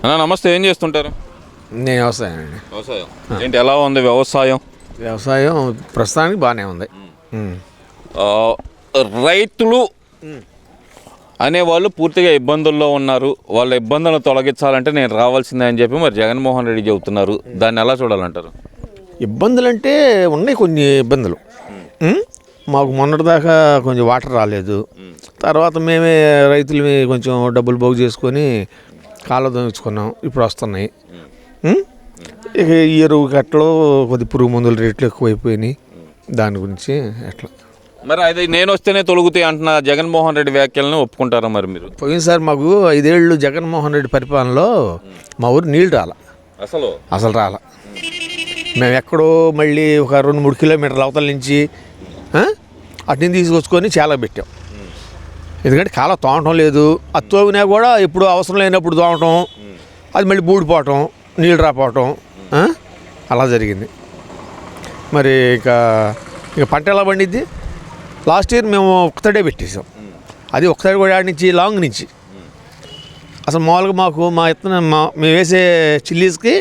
అన్న నమస్తే, ఏం చేస్తుంటారు? నేను వ్యవసాయం అండి. వ్యవసాయం ఏంటి, ఎలా ఉంది వ్యవసాయం? వ్యవసాయం ప్రస్తుతానికి బాగానే ఉంది. రైతులు అనేవాళ్ళు పూర్తిగా ఇబ్బందుల్లో ఉన్నారు. వాళ్ళ ఇబ్బందులను తొలగించాలంటే నేను రావాల్సిందే అని చెప్పి మరి జగన్మోహన్ రెడ్డి చెబుతున్నారు. దాన్ని ఎలా చూడాలంటారు? ఇబ్బందులు అంటే ఉన్నాయి, కొన్ని ఇబ్బందులు. మాకు మొన్నటిదాకా కొంచెం వాటర్ రాలేదు. తర్వాత మేమే రైతులమే కొంచెం డబ్బులు పోగు చేసుకొని కాళ్ళ దొంగించుకున్నాం. ఇప్పుడు వస్తున్నాయి. ఇక ఈ ఎరువు కట్టలో కొద్ది పురుగు మందుల రేట్లు ఎక్కువైపోయినాయి. దాని గురించి ఎట్లా మరి అది నేను వస్తేనే తొలుగుతాయి అంటున్న జగన్మోహన్ రెడ్డి వ్యాఖ్యలను ఒప్పుకుంటారా మరి మీరు? పోయినసారి మాకు 5 ఏళ్ళు జగన్మోహన్ రెడ్డి పరిపాలనలో మా ఊరు నీళ్ళు రాల, అసలు రాల. మేము ఎక్కడో మళ్ళీ ఒక 2-3 కిలోమీటర్ల అవతల నుంచి అటుని తీసుకొచ్చుకొని చాలా పెట్టాం. ఎందుకంటే కాలం తోమటం లేదు. అది తోగినా కూడా ఎప్పుడు అవసరం లేనప్పుడు తోమటం, అది మళ్ళీ బూడిపోవటం, నీళ్ళు రాపోవటం అలా జరిగింది. మరి ఇక పంట ఎలా పండిద్ది? లాస్ట్ ఇయర్ మేము ఒక్కతడే పెట్టేసాం. అది ఒక్కతడి కూడా ఆడి నుంచి లాంగ్ నుంచి అసలు మామూలుగా మాకు మా ఇత్తనం మేము వేసే చిల్లీస్కి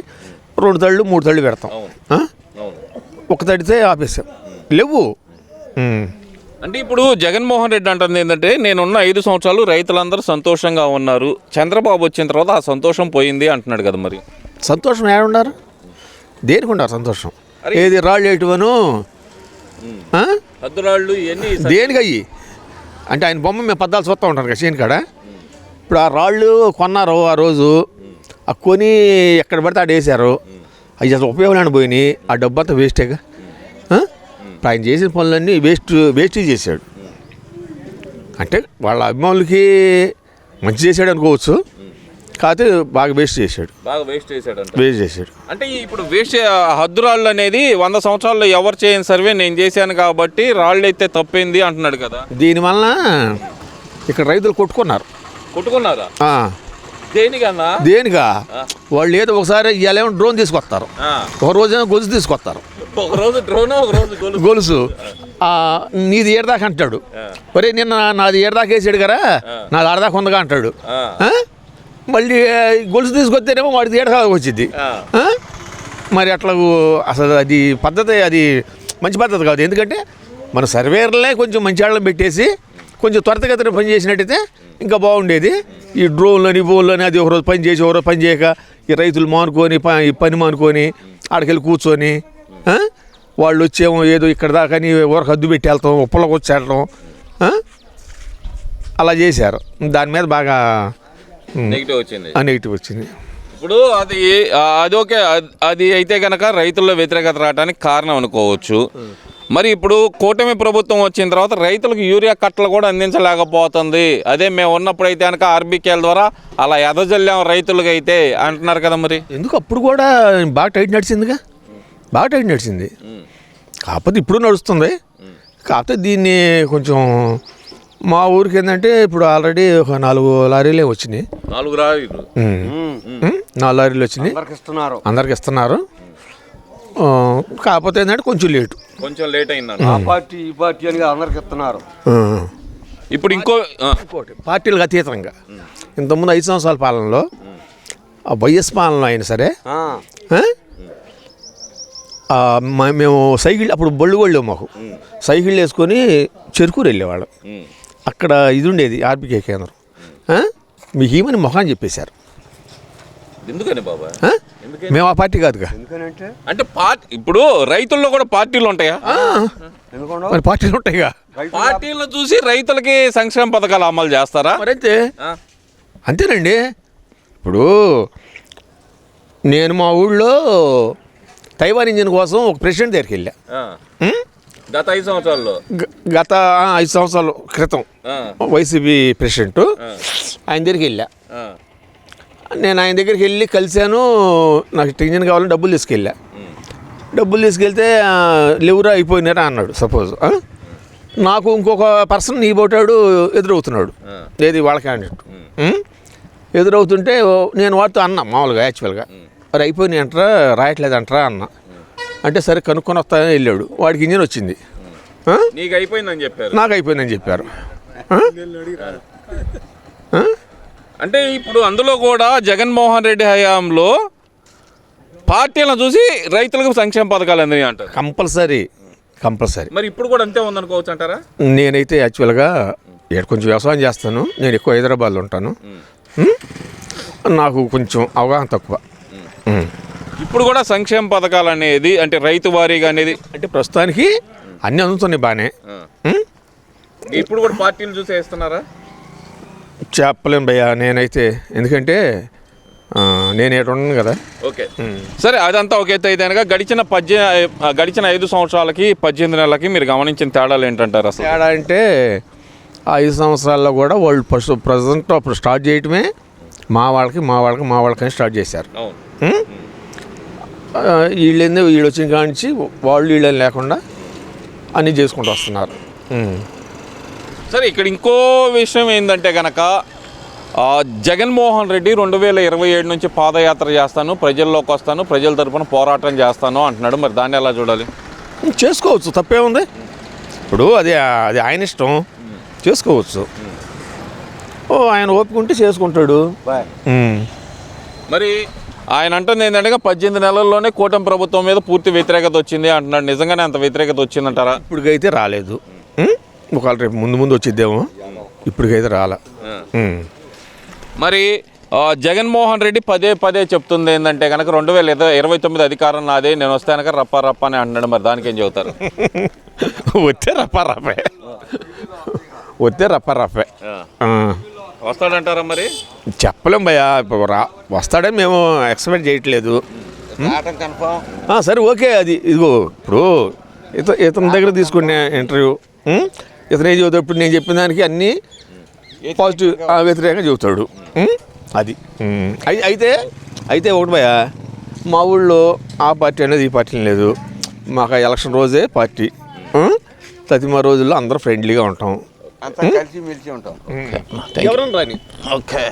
2 తళ్ళు 3 తళ్ళు పెడతాం. ఒక తడితే ఆపేసాం, లేవు. అంటే ఇప్పుడు జగన్మోహన్ రెడ్డి అంటుంది ఏంటంటే, నేనున్న 5 సంవత్సరాలు రైతులందరూ సంతోషంగా ఉన్నారు, చంద్రబాబు వచ్చిన తర్వాత ఆ సంతోషం పోయింది అంటున్నాడు కదా. మరి సంతోషం ఏడున్నారు? దేనికి ఉన్నారు సంతోషం? ఏది రాళ్ళు వేయటమను అద్దురాళ్ళు ఇవన్నీ దేనికి అయ్యి? అంటే ఆయన బొమ్మ మేము పద్దాలు చూస్తూ ఉంటాను కదా చేను కాడ. ఇప్పుడు ఆ రాళ్ళు కొన్నారు ఆ రోజు, ఆ కొని ఎక్కడ పడితే ఆడ వేసారు. అవి అసలు ఉపయోగాన్ని పోయినాయి. ఆ డబ్బు అంతా వేస్టేగా. ఇప్పుడు ఆయన చేసిన పనులన్నీ వేస్ట్ చేశాడు. అంటే వాళ్ళ అభిమానులకి మంచి చేశాడు అనుకోవచ్చు, కాకపోతే బాగా వేస్ట్ చేశాడు. అంటే ఇప్పుడు హద్దురాళ్ళు అనేది 100 సంవత్సరాల్లో ఎవరు చేయని సర్వే నేను చేశాను కాబట్టి రాళ్ళు అయితే తప్పింది అంటున్నాడు కదా. దీనివల్ల ఇక్కడ రైతులు కొట్టుకున్నారా? దేనిగా? వాళ్ళు ఏదో ఒకసారి ఇవాళ డ్రోన్ తీసుకొస్తారు, ఒక రోజేమో గొలుసు తీసుకొస్తారు. గొలుసు నీది ఏడదాకా అంటాడు. ఒరే నిన్న నాది ఏడదాకా వేసాడు కదా, నాది ఆడదాకా ఉందగా అంటాడు. మళ్ళీ గొలుసు తీసుకొస్తేనేమో వాడిది ఏడదాకా వచ్చింది. మరి అట్లా అసలు అది పద్ధతి, అది మంచి పద్ధతి కాదు. ఎందుకంటే మన సర్వేర్లే కొంచెం మంచి వాళ్ళని పెట్టేసి కొంచెం త్వరితగతిన పని చేసినట్టయితే ఇంకా బాగుండేది. ఈ డ్రోన్లని బోన్లని అది ఒకరోజు పని చేసి ఒకరోజు పని చేయక ఈ రైతులు మానుకొని పని మానుకొని ఆడికెళ్ళి కూర్చొని వాళ్ళు వచ్చేమో ఏదో ఇక్కడ దాకా ఊరకు హద్దు పెట్టి వెళ్తాం, ఉప్పలోకి వచ్చి వెళ్ళడం అలా చేశారు. దాని మీద బాగా నెగిటివ్ వచ్చింది. ఇప్పుడు అది ఓకే, అది అయితే కనుక రైతుల్లో వ్యతిరేకత రావడానికి కారణం అనుకోవచ్చు. మరి ఇప్పుడు కూటమి ప్రభుత్వం వచ్చిన తర్వాత రైతులకు యూరియా కట్టలు కూడా అందించలేకపోతుంది. అదే మేము ఉన్నప్పుడు అయితే కనుక ఆర్బీకేల ద్వారా అలా ఎదజల్లాం రైతులకి అయితే అంటున్నారు కదా. మరి ఎందుకు అప్పుడు కూడా బాగా టైట్ నడిచింది, కాకపోతే ఇప్పుడు నడుస్తుంది. కాకపోతే దీన్ని కొంచెం మా ఊరికి ఏంటంటే ఇప్పుడు ఆల్రెడీ ఒక 4 లారీలే వచ్చినాయి. 4 లారీలు 4 లారీలు వచ్చినాయి, అందరికి ఇస్తున్నారు. కాకపోతే ఏంటంటే కొంచెం లేట్ అయిందండి. ఆ పార్టీ ఈ పార్టీ అని అందరికి ఇస్తున్నారు. ఇప్పుడు ఇంకోటి పార్టీలకు అతీతంగా ఇంతకుముందు 5 సంవత్సరాల పాలనలో వైఎస్ పాలనలో అయినా సరే మేము సైకిల్ అప్పుడు బళ్ళు మాకు సైకిల్ వేసుకొని చెరుకూరు వెళ్ళేవాళ్ళం. అక్కడ ఇది ఉండేది ఆర్బీకే కేంద్రం. మీకు ఏమని మొహాన్ని చెప్పేశారు. ఎందుకని బాబా? మేము ఆ పార్టీ కాదుగా. అంటే ఇప్పుడు రైతుల్లో కూడా పార్టీలు ఉంటాయా? మరి పార్టీలు ఉంటాయిగా. పార్టీలను చూసి రైతులకి సంక్షేమ పథకాలు అమలు చేస్తారా? మరైతే అంతేనండి. ఇప్పుడు నేను మా ఊళ్ళో తైవాన్ ఇంజిన్ కోసం ఒక ప్రెసిడెంట్ దగ్గరికి వెళ్ళా. గత 5 సంవత్సరాల్లో, గత 5 సంవత్సరాల క్రితం వైసీపీ ప్రెసిడెంట్, ఆయన దగ్గరికి వెళ్ళా. నేను ఆయన దగ్గరికి వెళ్ళి కలిశాను. నాకు ఇంజిన్ కావాలని డబ్బులు తీసుకెళ్తే లేవురా అయిపోయినారా అన్నాడు. సపోజ్ నాకు ఇంకొక పర్సన్ నీ పోటాడు ఎదురవుతున్నాడు, ఏది వాళ్ళ క్యాండిడేట్ ఎదురవుతుంటే నేను వాడితో అన్నా మామూలుగా యాక్చువల్గా, మరి అయిపోయినాయి అంటారా, రాయట్లేదు అంటారా అన్న. అంటే సరే కనుక్కొని వస్తానని వెళ్ళాడు. వాడికి ఇంజిన్ వచ్చింది, నాకు అయిపోయిందని చెప్పారు. అంటే ఇప్పుడు అందులో కూడా జగన్మోహన్ రెడ్డి హయాంలో పార్టీలను చూసి రైతులకు సంక్షేమ పథకాలు అందినాయి అంటారు. కంపల్సరీ మరి ఇప్పుడు కూడా అంతే ఉందనుకోవచ్చు అంటారా? నేనైతే యాక్చువల్గా ఇక్కడ కొంచెం వ్యవసాయం చేస్తాను. నేను ఎక్కువ హైదరాబాద్లో ఉంటాను. నాకు కొంచెం అవగాహన తక్కువ. ఇప్పుడు కూడా సంక్షేమ పథకాలు అనేది అంటే రైతు వారీగా అనేది అంటే ప్రస్తుతానికి అన్నీ అందుతున్నాయి బాగానే. ఇప్పుడు కూడా పార్టీలు చూసి వేస్తున్నారా? చెప్పలేం భయ్యా నేనైతే, ఎందుకంటే నేను ఏడు ఉన్నాను కదా. ఓకే సరే, అదంతా ఒక ఎత్తు అయితే కనుక గడిచిన 5 సంవత్సరాలకి 18 నెలలకి మీరు గమనించిన తేడాలు ఏంటంటారు అసలు? తేడా అంటే ఆ 5 సంవత్సరాల్లో కూడా వాళ్ళు ప్రజెంట్ అప్పుడు స్టార్ట్ చేయటమే మా వాళ్ళకని స్టార్ట్ చేశారు. వీళ్ళు వచ్చిన కానించి వీళ్ళని లేకుండా అన్నీ చేసుకుంటూ వస్తున్నారు. సరే, ఇక్కడ ఇంకో విషయం ఏంటంటే కనుక జగన్మోహన్ రెడ్డి 2027 నుంచి పాదయాత్ర చేస్తాను, ప్రజల్లోకి వస్తాను, ప్రజల తరపున పోరాటం చేస్తాను అంటున్నాడు. మరి దాన్ని ఎలా చూడాలి? చేసుకోవచ్చు, తప్పే ఉంది. ఇప్పుడు అది ఆయన ఇష్టం, చేసుకోవచ్చు. ఆయన ఓపుకుంటే చేసుకుంటాడు. మరి ఆయన అంటుంది ఏంటంటే 18 నెలల్లోనే కూటమి ప్రభుత్వం మీద పూర్తి వ్యతిరేకత వచ్చింది అంటున్నాడు. నిజంగానే అంత వ్యతిరేకత వచ్చిందంటారా? ఇప్పటికైతే రాలేదు. ఒకవేళ రేపు ముందు వచ్చిద్దేమో, ఇప్పటికైతే రాలా. మరి జగన్మోహన్ రెడ్డి పదే చెప్తుంది ఏంటంటే కనుక 2029 అధికారం నాదే, నేను వస్తే కనుక రప్ప అని అంటున్నాడు. మరి దానికి ఏం చెబుతారు? వస్తే రప్ప వస్తాడంటారా? మరి చెప్పలేం భయ్యా, వస్తాడని మేము ఎక్స్పెక్ట్ చేయట్లేదు. సరే ఓకే, అది ఇదిగో ఇప్పుడు ఇతని దగ్గర తీసుకునే ఇంటర్వ్యూ, ఇతను ఏం చెబుతాడు? ఇప్పుడు నేను చెప్పిన దానికి అన్నీ పాజిటివ్ వ్యతిరేకంగా చెబుతాడు. అది అయితే ఒకటి భయ్యా, మా ఊళ్ళో ఆ పార్టీ అనేది ఈ పార్టీ లేదు. మాకు ఎలక్షన్ రోజే పార్టీ. ప్రతిమా రోజుల్లో అందరూ ఫ్రెండ్లీగా ఉంటాం, కలిసి మెలిసి ఉంటాం. ఎవరన్నా రాని. ఓకే